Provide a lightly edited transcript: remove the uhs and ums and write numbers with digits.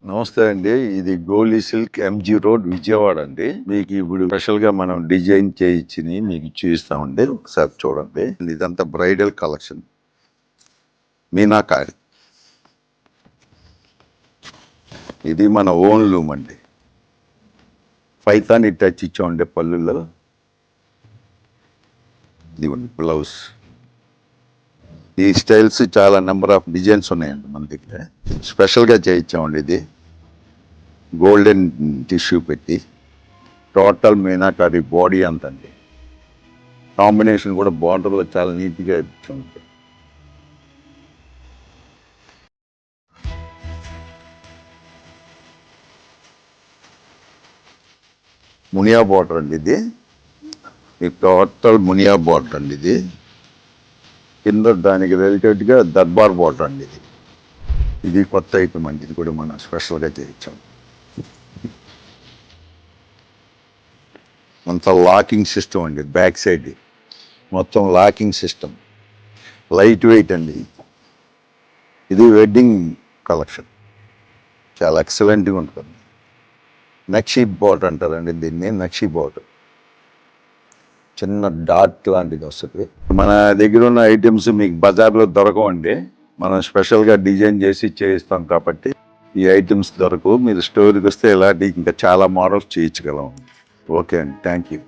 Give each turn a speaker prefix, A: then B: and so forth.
A: నమస్తే అండి. ఇది Goldie Silk MG Road Vijayawada అండి. మీకు ఇప్పుడు స్పెషల్ గా మనం డిజైన్ చేయించి మీకు చూపిస్తామండి. ఒకసారి చూడండి. ఇదంతా బ్రైడల్ కలెక్షన్, మీనాకారి. ఇది మన ఓన్ లూమ్ అండి. పైతాని టచ్ ఇచ్చామండి పళ్ళుల్లో. ఇది బ్లౌజ్. ఈ స్టైల్స్ చాలా నెంబర్ ఆఫ్ డిజైన్స్ ఉన్నాయండి మన దగ్గర. స్పెషల్గా చేయించామండి. ఇది గోల్డెన్ టిష్యూ పెట్టి టోటల్ మీనాకారి బాడీ అంతండి. కాంబినేషన్ కూడా బార్డర్లో చాలా నీట్గా ఇచ్చాం. మునియా బార్డర్ అండి ఇది. టోటల్ మునియా బార్డర్ అండి ఇది. కింద దానికి రిలేటెడ్గా దర్బార్ బార్డర్ అండి ఇది. ఇది కొత్త ఐటమ్ అండి. ఇది కూడా మనం స్పెషల్గా చేయించాం. అంత లాకింగ్ సిస్టమ్ అండి. బ్యాక్ సైడ్ మొత్తం లాకింగ్ సిస్టమ్. లైట్ వెయిట్ అండి. ఇది వెడ్డింగ్ కలెక్షన్. చాలా ఎక్సలెంట్గా ఉంటుంది. నక్షీ బార్డర్ అంటారండి దీన్ని. నక్షీ బార్డర్ చిన్న డాట్ లాంటిది వస్తుంది. మన దగ్గర ఉన్న ఐటమ్స్ మీకు బజార్లో దొరకవండి. మనం స్పెషల్గా డిజైన్ చేసి చేయిస్తాం కాబట్టి ఈ ఐటమ్స్ దొరకవు. మీరు స్టోర్కి వస్తే ఇలాంటి ఇంకా చాలా మోడల్స్ చేయించగలం. ఓకే అండి, థ్యాంక్ యూ.